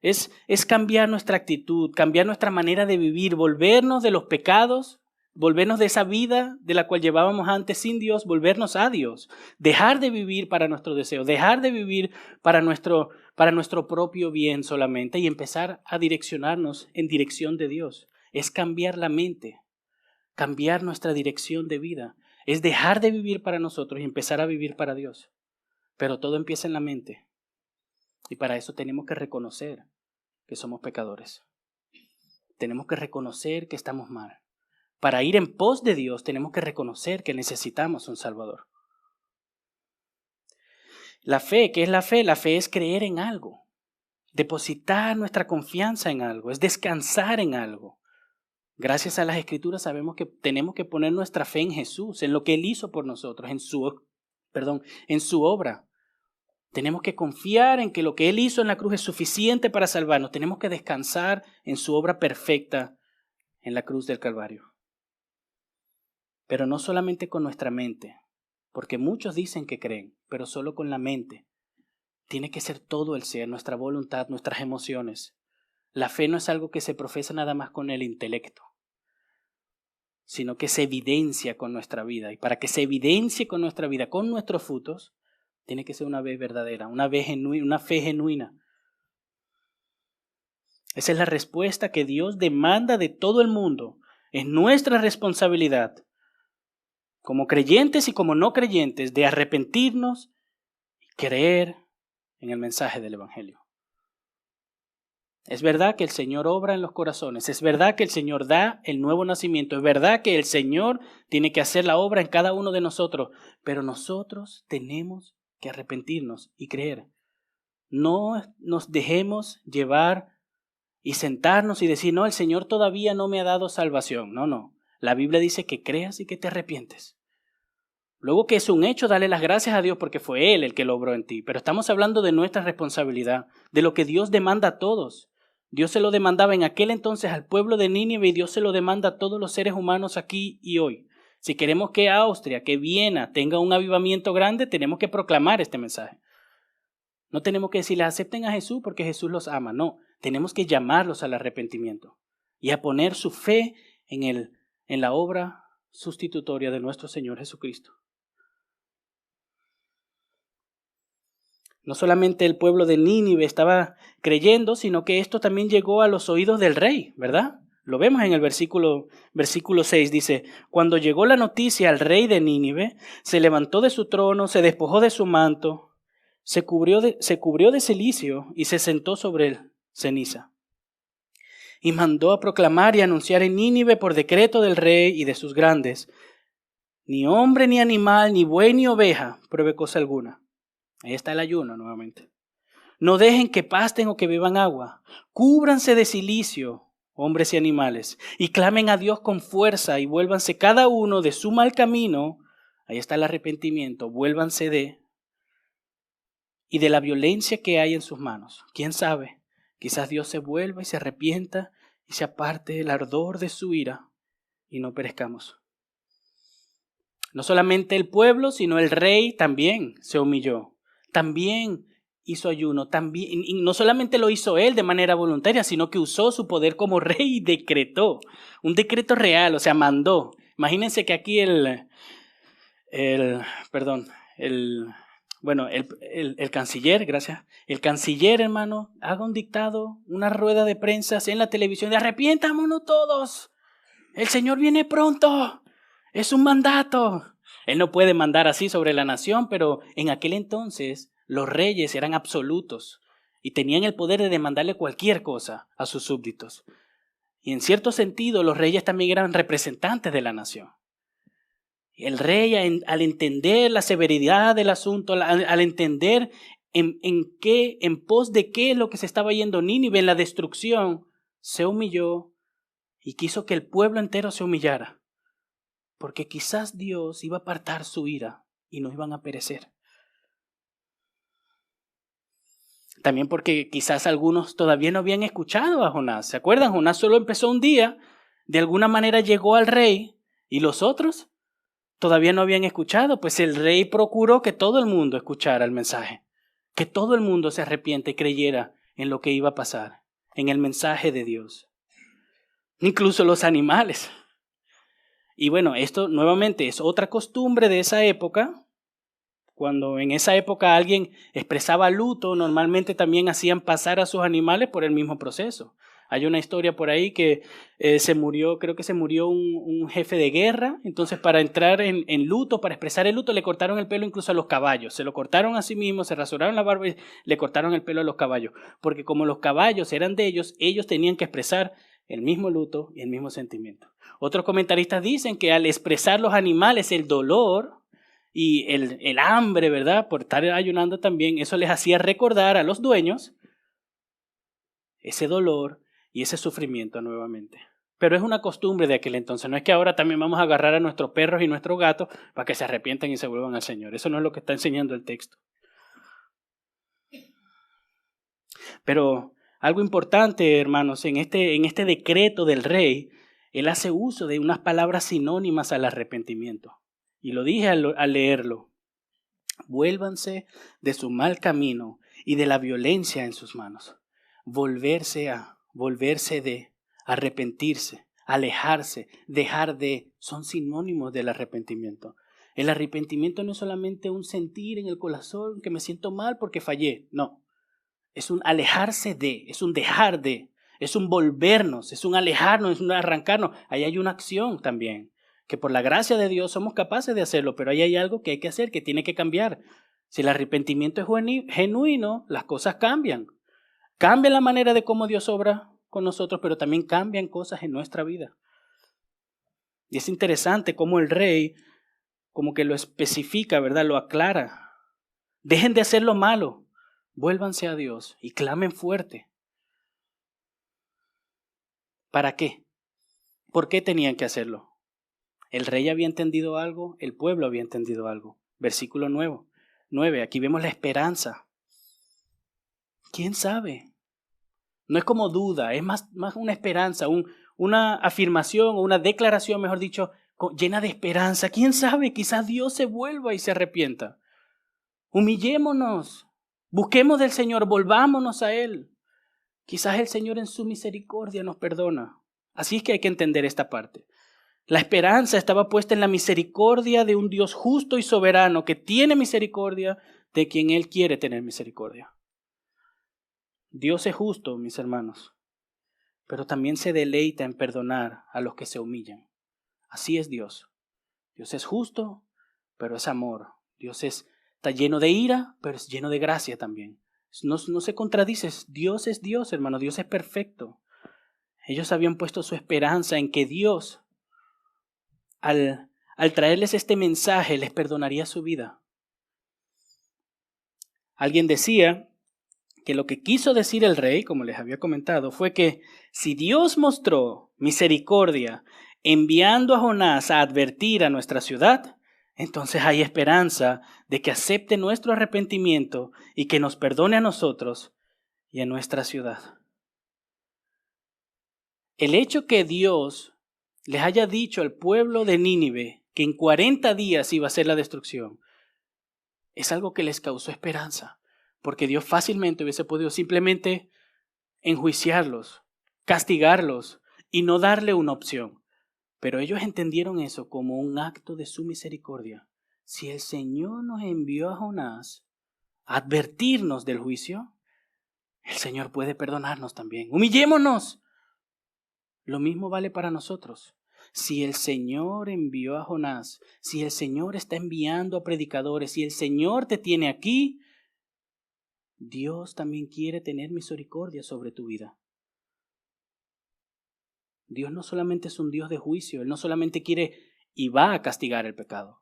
Es cambiar nuestra actitud, cambiar nuestra manera de vivir, volvernos de los pecados, volvernos de esa vida de la cual llevábamos antes sin Dios, volvernos a Dios, dejar de vivir para nuestro deseo, dejar de vivir para nuestro propio bien solamente y empezar a direccionarnos en dirección de Dios. Es cambiar la mente, cambiar nuestra dirección de vida, es dejar de vivir para nosotros y empezar a vivir para Dios. Pero todo empieza en la mente y para eso tenemos que reconocer que somos pecadores. Tenemos que reconocer que estamos mal. Para ir en pos de Dios tenemos que reconocer que necesitamos un Salvador. La fe, ¿qué es la fe? La fe es creer en algo, depositar nuestra confianza en algo, es descansar en algo. Gracias a las Escrituras sabemos que tenemos que poner nuestra fe en Jesús, en lo que Él hizo por nosotros, en su obra. Tenemos que confiar en que lo que Él hizo en la cruz es suficiente para salvarnos. Tenemos que descansar en su obra perfecta en la cruz del Calvario. Pero no solamente con nuestra mente, porque muchos dicen que creen, pero solo con la mente. Tiene que ser todo el ser, nuestra voluntad, nuestras emociones. La fe no es algo que se profesa nada más con el intelecto, sino que se evidencia con nuestra vida. Y para que se evidencie con nuestra vida, con nuestros frutos, tiene que ser una fe verdadera, una fe genuina. Esa es la respuesta que Dios demanda de todo el mundo. Es nuestra responsabilidad, como creyentes y como no creyentes, de arrepentirnos y creer en el mensaje del Evangelio. Es verdad que el Señor obra en los corazones, es verdad que el Señor da el nuevo nacimiento, es verdad que el Señor tiene que hacer la obra en cada uno de nosotros, pero nosotros tenemos que arrepentirnos y creer. No nos dejemos llevar y sentarnos y decir, no, el Señor todavía no me ha dado salvación. No. La Biblia dice que creas y que te arrepientes. Luego que es un hecho, dale las gracias a Dios porque fue Él el que lo obró en ti. Pero estamos hablando de nuestra responsabilidad, de lo que Dios demanda a todos. Dios se lo demandaba en aquel entonces al pueblo de Nínive y Dios se lo demanda a todos los seres humanos aquí y hoy. Si queremos que Austria, que Viena tenga un avivamiento grande, tenemos que proclamar este mensaje. No tenemos que decirles acepten a Jesús porque Jesús los ama. No, tenemos que llamarlos al arrepentimiento y a poner su fe en la obra sustitutoria de nuestro Señor Jesucristo. No solamente el pueblo de Nínive estaba creyendo, sino que esto también llegó a los oídos del rey, ¿verdad? Lo vemos en el versículo 6, dice, cuando llegó la noticia al rey de Nínive, se levantó de su trono, se despojó de su manto, se cubrió de cilicio y se sentó sobre ceniza. Y mandó a proclamar y anunciar en Nínive por decreto del rey y de sus grandes, ni hombre ni animal, ni buey ni oveja, pruebe cosa alguna. Ahí está el ayuno nuevamente. No dejen que pasten o que beban agua. Cúbranse de cilicio, hombres y animales, y clamen a Dios con fuerza y vuélvanse cada uno de su mal camino. Ahí está el arrepentimiento. Vuélvanse y de la violencia que hay en sus manos. ¿Quién sabe? Quizás Dios se vuelva y se arrepienta y se aparte el ardor de su ira y no perezcamos. No solamente el pueblo, sino el rey también se humilló. También hizo ayuno. También, y no solamente lo hizo él de manera voluntaria, sino que usó su poder como rey y decretó. Un decreto real, o sea, mandó. Imagínense que aquí el canciller, gracias. El canciller, hermano, haga un dictado, una rueda de prensa en la televisión de arrepiéntamonos todos. El Señor viene pronto. Es un mandato. Él no puede mandar así sobre la nación, pero en aquel entonces los reyes eran absolutos y tenían el poder de demandarle cualquier cosa a sus súbditos. Y en cierto sentido, los reyes también eran representantes de la nación. El rey, al entender la severidad del asunto, al entender en pos de qué es lo que se estaba yendo Nínive, en la destrucción, se humilló y quiso que el pueblo entero se humillara. Porque quizás Dios iba a apartar su ira y no iban a perecer. También porque quizás algunos todavía no habían escuchado a Jonás. ¿Se acuerdan? Jonás solo empezó un día, de alguna manera llegó al rey y los otros todavía no habían escuchado. Pues el rey procuró que todo el mundo escuchara el mensaje, que todo el mundo se arrepiente y creyera en lo que iba a pasar, en el mensaje de Dios. Incluso los animales. Y bueno, esto nuevamente es otra costumbre de esa época. Cuando en esa época alguien expresaba luto, normalmente también hacían pasar a sus animales por el mismo proceso. Hay una historia por ahí que creo que se murió un jefe de guerra. Entonces, para entrar en luto, para expresar el luto, le cortaron el pelo incluso a los caballos. Se lo cortaron a sí mismos, se rasuraron la barba y le cortaron el pelo a los caballos. Porque como los caballos eran de ellos tenían que expresar el mismo luto y el mismo sentimiento. Otros comentaristas dicen que al expresar los animales el dolor y el hambre, ¿verdad? Por estar ayunando también, eso les hacía recordar a los dueños ese dolor y ese sufrimiento nuevamente. Pero es una costumbre de aquel entonces. No es que ahora también vamos a agarrar a nuestros perros y nuestros gatos para que se arrepientan y se vuelvan al Señor. Eso no es lo que está enseñando el texto. Pero algo importante, hermanos, en este decreto del rey, él hace uso de unas palabras sinónimas al arrepentimiento. Y lo dije al leerlo. Vuélvanse de su mal camino y de la violencia en sus manos. Volverse de, arrepentirse, alejarse, dejar de, son sinónimos del arrepentimiento. El arrepentimiento no es solamente un sentir en el corazón que me siento mal porque fallé, no. Es un alejarse de, es un dejar de, es un volvernos, es un alejarnos, es un arrancarnos. Ahí hay una acción también, que por la gracia de Dios somos capaces de hacerlo, pero ahí hay algo que hay que hacer, que tiene que cambiar. Si el arrepentimiento es genuino, las cosas cambian. Cambia la manera de cómo Dios obra con nosotros, pero también cambian cosas en nuestra vida. Y es interesante cómo el rey como que lo especifica, ¿verdad? Lo aclara. Dejen de hacer lo malo. Vuélvanse a Dios y clamen fuerte. ¿Para qué? ¿Por qué tenían que hacerlo? El rey había entendido algo, el pueblo había entendido algo. Versículo 9. Aquí vemos la esperanza. ¿Quién sabe? No es como duda, es más una esperanza, una afirmación o una declaración, mejor dicho, llena de esperanza. ¿Quién sabe? Quizás Dios se vuelva y se arrepienta. Humillémonos. Busquemos del Señor, volvámonos a Él. Quizás el Señor en su misericordia nos perdona. Así es que hay que entender esta parte. La esperanza estaba puesta en la misericordia de un Dios justo y soberano que tiene misericordia de quien Él quiere tener misericordia. Dios es justo, mis hermanos, pero también se deleita en perdonar a los que se humillan. Así es Dios. Dios es justo, pero es amor. Dios está lleno de ira, pero es lleno de gracia también. No se contradice. Dios es Dios, hermano. Dios es perfecto. Ellos habían puesto su esperanza en que Dios, al traerles este mensaje, les perdonaría su vida. Alguien decía que lo que quiso decir el rey, como les había comentado, fue que si Dios mostró misericordia enviando a Jonás a advertir a nuestra ciudad, entonces hay esperanza de que acepte nuestro arrepentimiento y que nos perdone a nosotros y a nuestra ciudad. El hecho que Dios les haya dicho al pueblo de Nínive que en 40 días iba a ser la destrucción, es algo que les causó esperanza, porque Dios fácilmente hubiese podido simplemente enjuiciarlos, castigarlos y no darle una opción. Pero ellos entendieron eso como un acto de su misericordia. Si el Señor nos envió a Jonás a advertirnos del juicio, el Señor puede perdonarnos también. Humillémonos. Lo mismo vale para nosotros. Si el Señor envió a Jonás, si el Señor está enviando a predicadores, si el Señor te tiene aquí, Dios también quiere tener misericordia sobre tu vida. Dios no solamente es un Dios de juicio, Él no solamente quiere y va a castigar el pecado.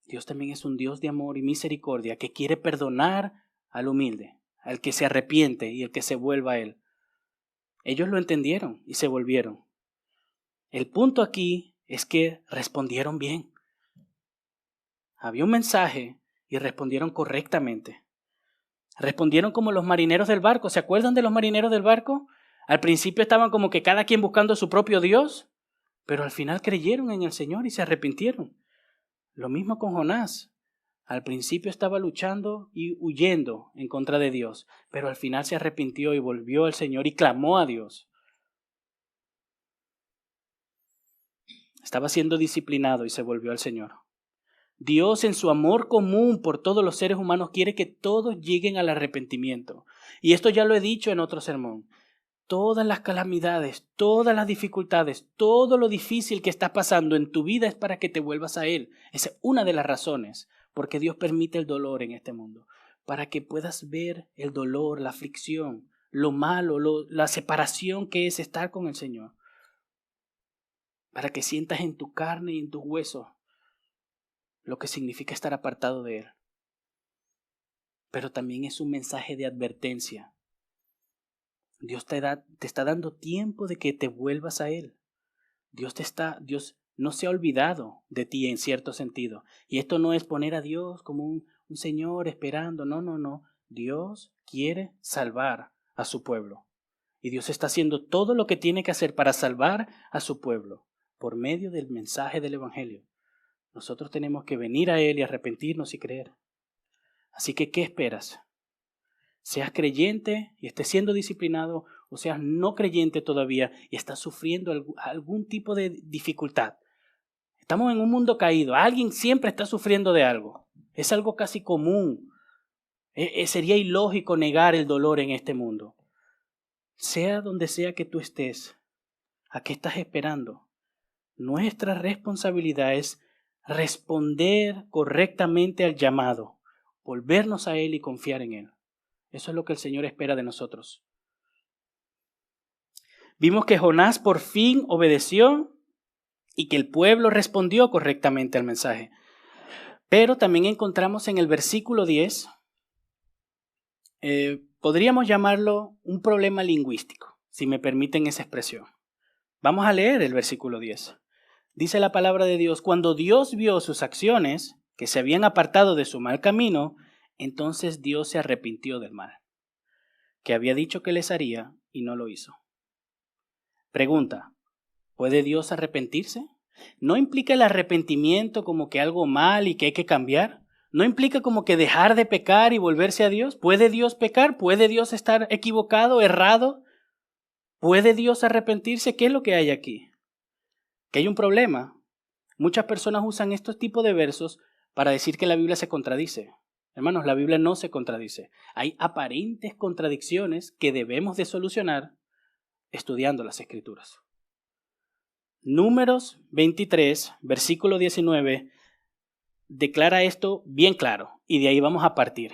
Dios también es un Dios de amor y misericordia que quiere perdonar al humilde, al que se arrepiente y el que se vuelva a Él. Ellos lo entendieron y se volvieron. El punto aquí es que respondieron bien. Había un mensaje y respondieron correctamente. Respondieron como los marineros del barco. ¿Se acuerdan de los marineros del barco? Al principio estaban como que cada quien buscando a su propio Dios, pero al final creyeron en el Señor y se arrepintieron. Lo mismo con Jonás. Al principio estaba luchando y huyendo en contra de Dios, pero al final se arrepintió y volvió al Señor y clamó a Dios. Estaba siendo disciplinado y se volvió al Señor. Dios, en su amor común por todos los seres humanos, quiere que todos lleguen al arrepentimiento. Y esto ya lo he dicho en otro sermón. Todas las calamidades, todas las dificultades, todo lo difícil que está pasando en tu vida es para que te vuelvas a Él. Esa es una de las razones por qué Dios permite el dolor en este mundo. Para que puedas ver el dolor, la aflicción, lo malo, la separación que es estar con el Señor. Para que sientas en tu carne y en tus huesos lo que significa estar apartado de Él. Pero también es un mensaje de advertencia. Dios te está dando tiempo de que te vuelvas a Él. Dios no se ha olvidado de ti en cierto sentido. Y esto no es poner a Dios como un Señor esperando. No. Dios quiere salvar a su pueblo. Y Dios está haciendo todo lo que tiene que hacer para salvar a su pueblo por medio del mensaje del Evangelio. Nosotros tenemos que venir a Él y arrepentirnos y creer. Así que, ¿qué esperas? Seas creyente y estés siendo disciplinado, o seas no creyente todavía y estás sufriendo algún tipo de dificultad. Estamos en un mundo caído. Alguien siempre está sufriendo de algo. Es algo casi común. Sería ilógico negar el dolor en este mundo. Sea donde sea que tú estés, ¿a qué estás esperando? Nuestra responsabilidad es responder correctamente al llamado, volvernos a Él y confiar en Él. Eso es lo que el Señor espera de nosotros. Vimos que Jonás por fin obedeció y que el pueblo respondió correctamente al mensaje. Pero también encontramos en el versículo 10, podríamos llamarlo un problema lingüístico, si me permiten esa expresión. Vamos a leer el versículo 10. Dice la palabra de Dios: cuando Dios vio sus acciones, que se habían apartado de su mal camino, entonces Dios se arrepintió del mal, que había dicho que les haría y no lo hizo. Pregunta: ¿puede Dios arrepentirse? ¿No implica el arrepentimiento como que algo mal y que hay que cambiar? ¿No implica como que dejar de pecar y volverse a Dios? ¿Puede Dios pecar? ¿Puede Dios estar equivocado, errado? ¿Puede Dios arrepentirse? ¿Qué es lo que hay aquí? Que hay un problema. Muchas personas usan estos tipos de versos para decir que la Biblia se contradice. Hermanos, la Biblia no se contradice. Hay aparentes contradicciones que debemos de solucionar estudiando las Escrituras. Números 23, versículo 19, declara esto bien claro, y de ahí vamos a partir.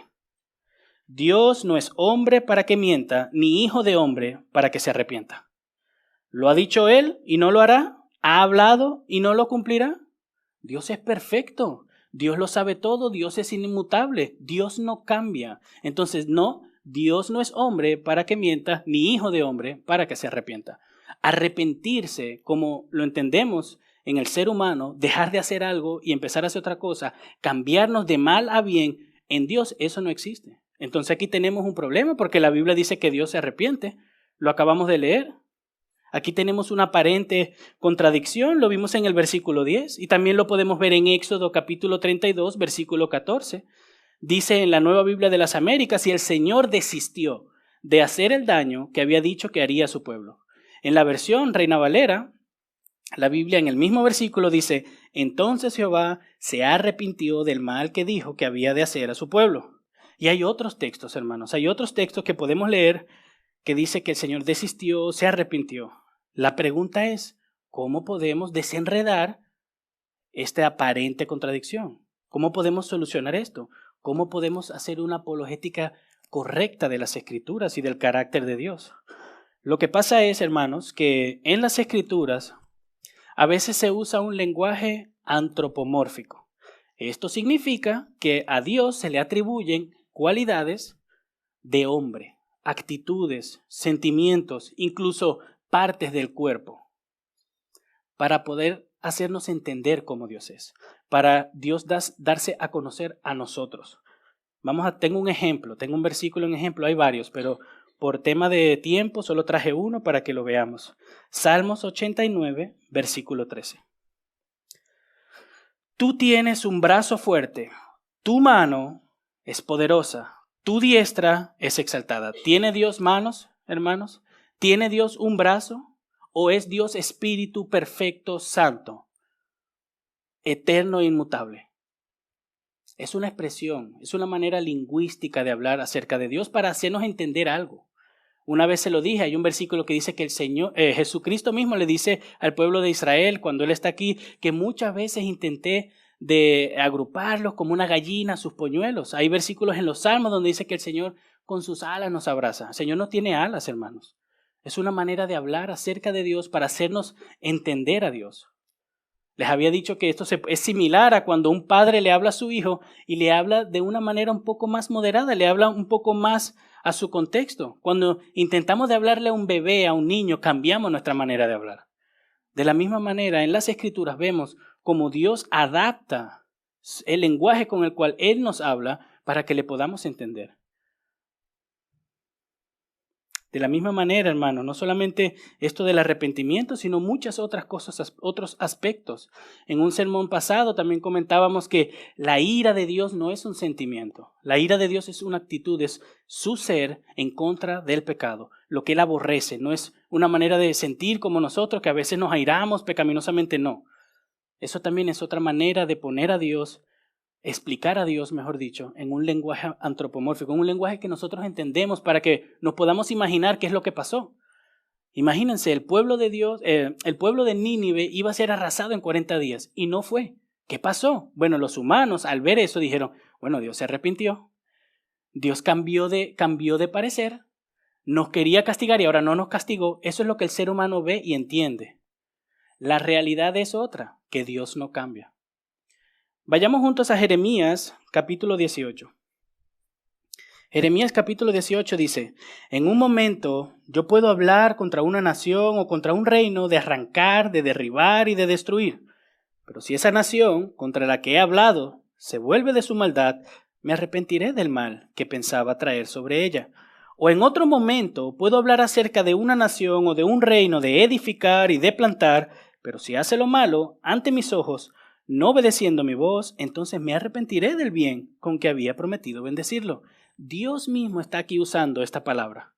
Dios no es hombre para que mienta, ni hijo de hombre para que se arrepienta. ¿Lo ha dicho Él y no lo hará? ¿Ha hablado y no lo cumplirá? Dios es perfecto. Dios lo sabe todo, Dios es inmutable, Dios no cambia. Entonces, no, Dios no es hombre para que mienta, ni hijo de hombre para que se arrepienta. Arrepentirse, como lo entendemos en el ser humano, dejar de hacer algo y empezar a hacer otra cosa, cambiarnos de mal a bien, en Dios eso no existe. Entonces aquí tenemos un problema porque la Biblia dice que Dios se arrepiente. Lo acabamos de leer. Aquí tenemos una aparente contradicción, lo vimos en el versículo 10 y también lo podemos ver en Éxodo capítulo 32, versículo 14. Dice en la Nueva Biblia de las Américas, y el Señor desistió de hacer el daño que había dicho que haría a su pueblo. En la versión Reina Valera, la Biblia en el mismo versículo dice, entonces Jehová se arrepintió del mal que dijo que había de hacer a su pueblo. Y hay otros textos, hermanos, hay otros textos que podemos leer que dice que el Señor desistió, se arrepintió. La pregunta es, ¿cómo podemos desenredar esta aparente contradicción? ¿Cómo podemos solucionar esto? ¿Cómo podemos hacer una apologética correcta de las Escrituras y del carácter de Dios? Lo que pasa es, hermanos, que en las Escrituras a veces se usa un lenguaje antropomórfico. Esto significa que a Dios se le atribuyen cualidades de hombre, actitudes, sentimientos, incluso partes del cuerpo, para poder hacernos entender cómo Dios es, para Dios darse a conocer a nosotros. Tengo un ejemplo, tengo un versículo en ejemplo, hay varios, pero por tema de tiempo solo traje uno para que lo veamos. Salmos 89, versículo 13. Tú tienes un brazo fuerte, tu mano es poderosa, tu diestra es exaltada. ¿Tiene Dios manos, hermanos? ¿Tiene Dios un brazo? ¿O es Dios espíritu perfecto, santo, eterno e inmutable? Es una expresión, es una manera lingüística de hablar acerca de Dios para hacernos entender algo. Una vez se lo dije, hay un versículo que dice que el Señor, Jesucristo mismo le dice al pueblo de Israel cuando Él está aquí, que muchas veces intenté de agruparlos como una gallina, sus polluelos. Hay versículos en los Salmos donde dice que el Señor con sus alas nos abraza. El Señor no tiene alas, hermanos. Es una manera de hablar acerca de Dios para hacernos entender a Dios. Les había dicho que esto es similar a cuando un padre le habla a su hijo y le habla de una manera un poco más moderada, le habla un poco más a su contexto. Cuando intentamos de hablarle a un bebé, a un niño, cambiamos nuestra manera de hablar. De la misma manera, en las Escrituras vemos cómo Dios adapta el lenguaje con el cual Él nos habla para que le podamos entender. De la misma manera, hermano, no solamente esto del arrepentimiento, sino muchas otras cosas, otros aspectos. En un sermón pasado también comentábamos que la ira de Dios no es un sentimiento. La ira de Dios es una actitud, es su ser en contra del pecado. Lo que Él aborrece no es una manera de sentir como nosotros, que a veces nos airamos pecaminosamente, no. Eso también es otra manera de poner a Dios, explicar a Dios, mejor dicho, en un lenguaje antropomórfico, en un lenguaje que nosotros entendemos para que nos podamos imaginar qué es lo que pasó. Imagínense, el pueblo de Dios, el pueblo de Nínive iba a ser arrasado en 40 días y no fue. ¿Qué pasó? Bueno, los humanos al ver eso dijeron, bueno, Dios se arrepintió, Dios cambió de parecer, nos quería castigar y ahora no nos castigó. Eso es lo que el ser humano ve y entiende. La realidad es otra, que Dios no cambia. Vayamos juntos a Jeremías capítulo 18. Jeremías capítulo 18 dice, en un momento yo puedo hablar contra una nación o contra un reino de arrancar, de derribar y de destruir. Pero si esa nación contra la que he hablado se vuelve de su maldad, me arrepentiré del mal que pensaba traer sobre ella. O en otro momento puedo hablar acerca de una nación o de un reino de edificar y de plantar, pero si hace lo malo ante mis ojos, no obedeciendo mi voz, entonces me arrepentiré del bien con que había prometido bendecirlo. Dios mismo está aquí usando esta palabra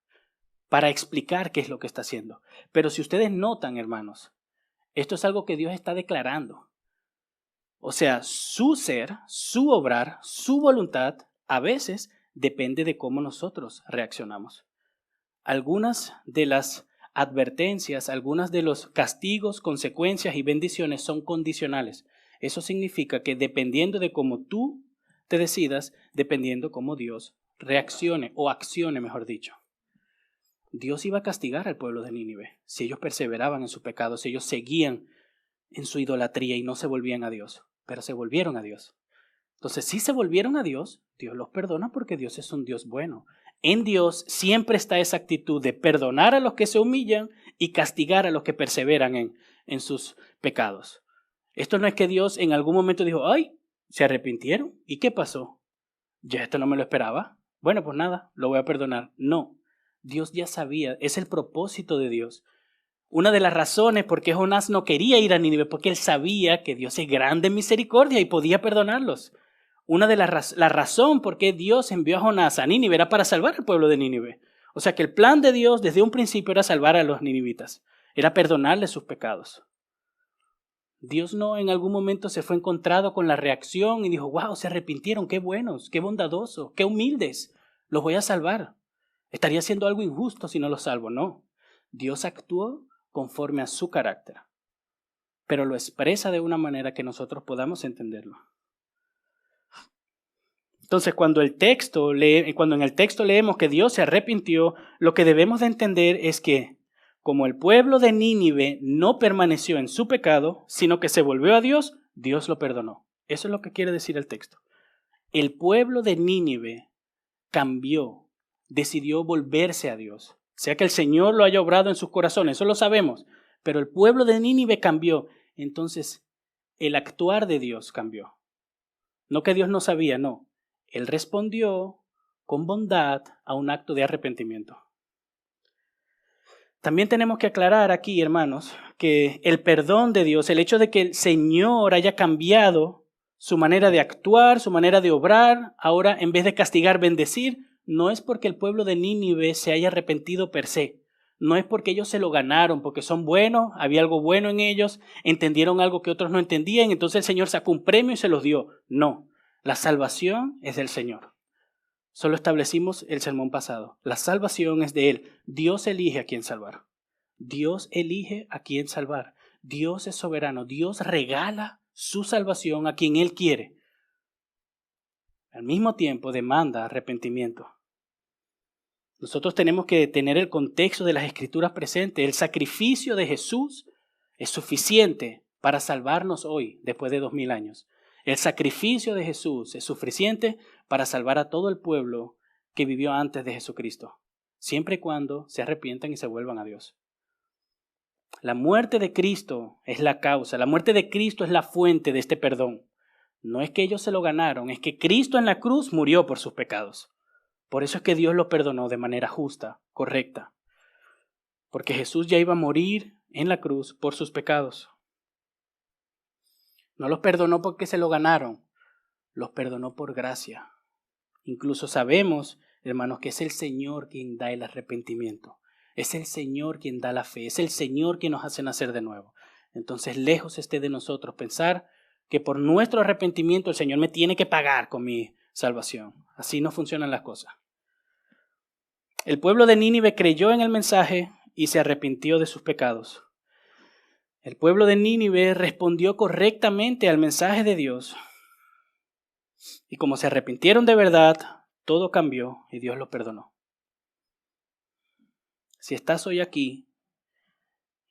para explicar qué es lo que está haciendo. Pero si ustedes notan, hermanos, esto es algo que Dios está declarando. O sea, su ser, su obrar, su voluntad, a veces depende de cómo nosotros reaccionamos. Algunas de las advertencias, algunas de los castigos, consecuencias y bendiciones son condicionales. Eso significa que dependiendo de cómo tú te decidas, dependiendo cómo Dios reaccione o accione, mejor dicho. Dios iba a castigar al pueblo de Nínive si ellos perseveraban en su pecado, si ellos seguían en su idolatría y no se volvían a Dios, pero se volvieron a Dios. Entonces, si se volvieron a Dios, Dios los perdona porque Dios es un Dios bueno. En Dios siempre está esa actitud de perdonar a los que se humillan y castigar a los que perseveran en sus pecados. Esto no es que Dios en algún momento dijo, ¡ay! Se arrepintieron. ¿Y qué pasó? Ya esto no me lo esperaba. Bueno, pues nada, lo voy a perdonar. No, Dios ya sabía, es el propósito de Dios. Una de las razones por qué Jonás no quería ir a Nínive, porque él sabía que Dios es grande en misericordia y podía perdonarlos. Una de la razón por qué Dios envió a Jonás a Nínive era para salvar al pueblo de Nínive. O sea que el plan de Dios desde un principio era salvar a los ninivitas, era perdonarles sus pecados. Dios no en algún momento se fue encontrado con la reacción y dijo, wow, se arrepintieron, qué buenos, qué bondadosos, qué humildes, los voy a salvar. Estaría haciendo algo injusto si no los salvo. No, Dios actuó conforme a su carácter, pero lo expresa de una manera que nosotros podamos entenderlo. Entonces, cuando en el texto leemos que Dios se arrepintió, lo que debemos de entender es que como el pueblo de Nínive no permaneció en su pecado, sino que se volvió a Dios, Dios lo perdonó. Eso es lo que quiere decir el texto. El pueblo de Nínive cambió, decidió volverse a Dios. Sea que el Señor lo haya obrado en sus corazones, eso lo sabemos, pero el pueblo de Nínive cambió. Entonces, el actuar de Dios cambió. No que Dios no sabía, no. Él respondió con bondad a un acto de arrepentimiento. También tenemos que aclarar aquí, hermanos, que el perdón de Dios, el hecho de que el Señor haya cambiado su manera de actuar, su manera de obrar, ahora en vez de castigar, bendecir, no es porque el pueblo de Nínive se haya arrepentido per se. No es porque ellos se lo ganaron, porque son buenos, había algo bueno en ellos, entendieron algo que otros no entendían, entonces el Señor sacó un premio y se los dio. No, la salvación es del Señor. Solo establecimos el sermón pasado. La salvación es de Él. Dios elige a quién salvar. Dios elige a quién salvar. Dios es soberano. Dios regala su salvación a quien Él quiere. Al mismo tiempo demanda arrepentimiento. Nosotros tenemos que tener el contexto de las Escrituras presentes. El sacrificio de Jesús es suficiente para salvarnos hoy, después de 2000 años. El sacrificio de Jesús es suficiente para salvar a todo el pueblo que vivió antes de Jesucristo, siempre y cuando se arrepientan y se vuelvan a Dios. La muerte de Cristo es la causa, la muerte de Cristo es la fuente de este perdón. No es que ellos se lo ganaron, es que Cristo en la cruz murió por sus pecados. Por eso es que Dios lo perdonó de manera justa, correcta. Porque Jesús ya iba a morir en la cruz por sus pecados. No los perdonó porque se lo ganaron, los perdonó por gracia. Incluso sabemos, hermanos, que es el Señor quien da el arrepentimiento. Es el Señor quien da la fe. Es el Señor quien nos hace nacer de nuevo. Entonces, lejos esté de nosotros pensar que por nuestro arrepentimiento el Señor me tiene que pagar con mi salvación. Así no funcionan las cosas. El pueblo de Nínive creyó en el mensaje y se arrepintió de sus pecados. El pueblo de Nínive respondió correctamente al mensaje de Dios. Y como se arrepintieron de verdad, todo cambió y Dios los perdonó. Si estás hoy aquí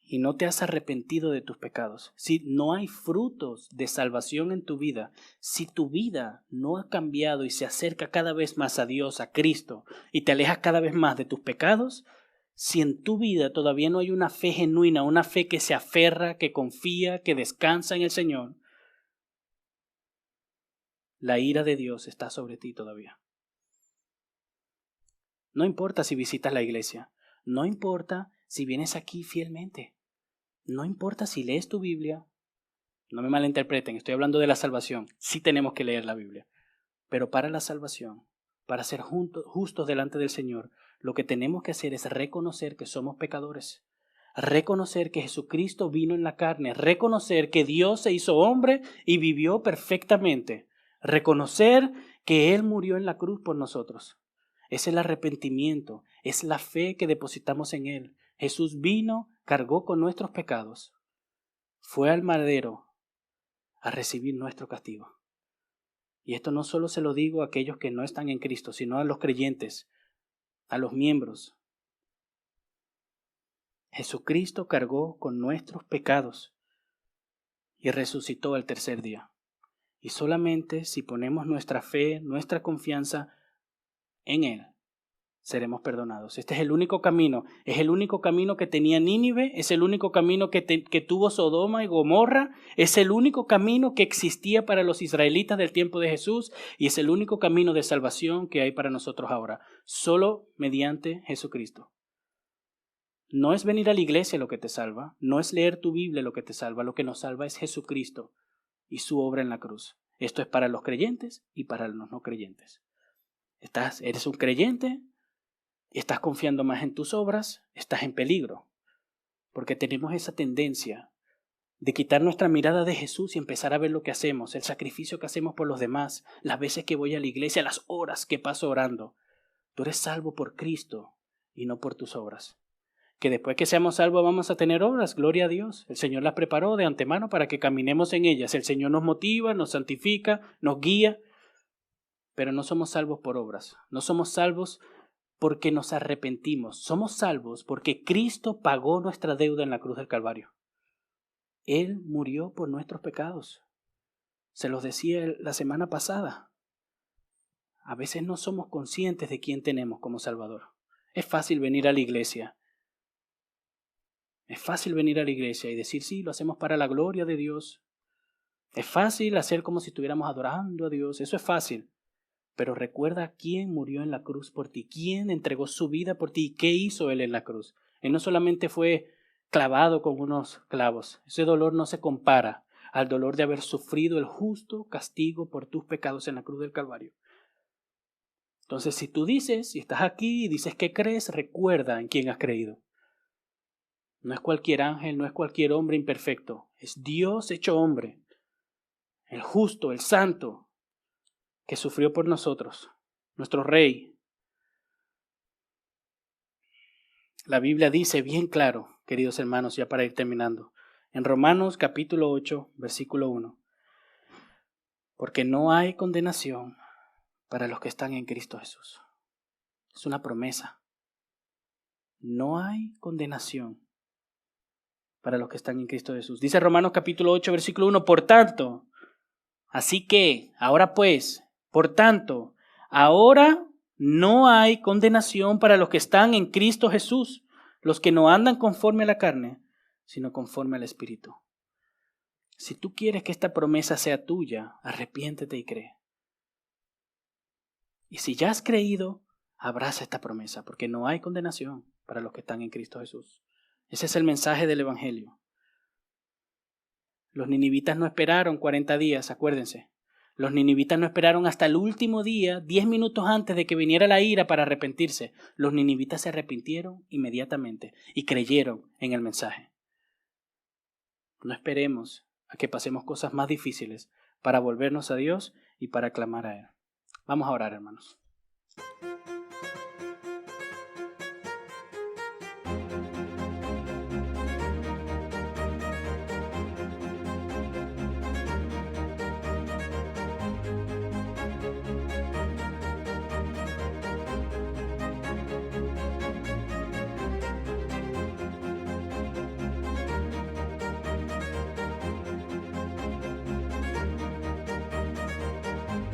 y no te has arrepentido de tus pecados, si no hay frutos de salvación en tu vida, si tu vida no ha cambiado y se acerca cada vez más a Dios, a Cristo, y te alejas cada vez más de tus pecados, si en tu vida todavía no hay una fe genuina, una fe que se aferra, que confía, que descansa en el Señor, la ira de Dios está sobre ti todavía. No importa si visitas la iglesia, no importa si vienes aquí fielmente, no importa si lees tu Biblia, no me malinterpreten, estoy hablando de la salvación, sí tenemos que leer la Biblia, pero para la salvación, para ser justos delante del Señor, lo que tenemos que hacer es reconocer que somos pecadores, reconocer que Jesucristo vino en la carne, reconocer que Dios se hizo hombre y vivió perfectamente, reconocer que Él murió en la cruz por nosotros. Es el arrepentimiento, es la fe que depositamos en Él. Jesús vino, cargó con nuestros pecados, fue al madero a recibir nuestro castigo. Y esto no solo se lo digo a aquellos que no están en Cristo, sino a los creyentes, a los miembros. Jesucristo cargó con nuestros pecados y resucitó al tercer día. Y solamente si ponemos nuestra fe, nuestra confianza en Él, seremos perdonados. Este es el único camino. Es el único camino que tenía Nínive, es el único camino que tuvo Sodoma y Gomorra, es el único camino que existía para los israelitas del tiempo de Jesús y es el único camino de salvación que hay para nosotros ahora, solo mediante Jesucristo. No es venir a la iglesia lo que te salva, no es leer tu Biblia lo que te salva, lo que nos salva es Jesucristo y su obra en la cruz. Esto es para los creyentes y para los no creyentes. Eres un creyente, estás confiando más en tus obras, estás en peligro, porque tenemos esa tendencia de quitar nuestra mirada de Jesús y empezar a ver lo que hacemos, el sacrificio que hacemos por los demás, las veces que voy a la iglesia, las horas que paso orando. Tú eres salvo por Cristo y no por tus obras. Que después que seamos salvos vamos a tener obras, gloria a Dios. El Señor las preparó de antemano para que caminemos en ellas. El Señor nos motiva, nos santifica, nos guía, pero no somos salvos por obras. No somos salvos porque nos arrepentimos. Somos salvos porque Cristo pagó nuestra deuda en la cruz del Calvario. Él murió por nuestros pecados. Se los decía la semana pasada. A veces no somos conscientes de quién tenemos como Salvador. Es fácil venir a la iglesia. Es fácil venir a la iglesia y decir, sí, lo hacemos para la gloria de Dios. Es fácil hacer como si estuviéramos adorando a Dios. Eso es fácil. Pero recuerda quién murió en la cruz por ti, quién entregó su vida por ti y qué hizo Él en la cruz. Él no solamente fue clavado con unos clavos. Ese dolor no se compara al dolor de haber sufrido el justo castigo por tus pecados en la cruz del Calvario. Entonces, si tú dices, si estás aquí y dices que crees, recuerda en quién has creído. No es cualquier ángel, no es cualquier hombre imperfecto. Es Dios hecho hombre. El justo, el santo, que sufrió por nosotros. Nuestro Rey. La Biblia dice bien claro, queridos hermanos, ya para ir terminando. En Romanos capítulo 8, versículo 1. Porque no hay condenación para los que están en Cristo Jesús. Es una promesa. No hay condenación para los que están en Cristo Jesús. Dice Romanos capítulo 8, versículo 1, por tanto, así que, ahora pues, por tanto, ahora no hay condenación para los que están en Cristo Jesús, los que no andan conforme a la carne, sino conforme al Espíritu. Si tú quieres que esta promesa sea tuya, arrepiéntete y cree. Y si ya has creído, abraza esta promesa, porque no hay condenación para los que están en Cristo Jesús. Ese es el mensaje del Evangelio. Los ninivitas no esperaron 40 días, acuérdense. Los ninivitas no esperaron hasta el último día, 10 minutos antes de que viniera la ira para arrepentirse. Los ninivitas se arrepintieron inmediatamente y creyeron en el mensaje. No esperemos a que pasemos cosas más difíciles para volvernos a Dios y para clamar a Él. Vamos a orar, hermanos.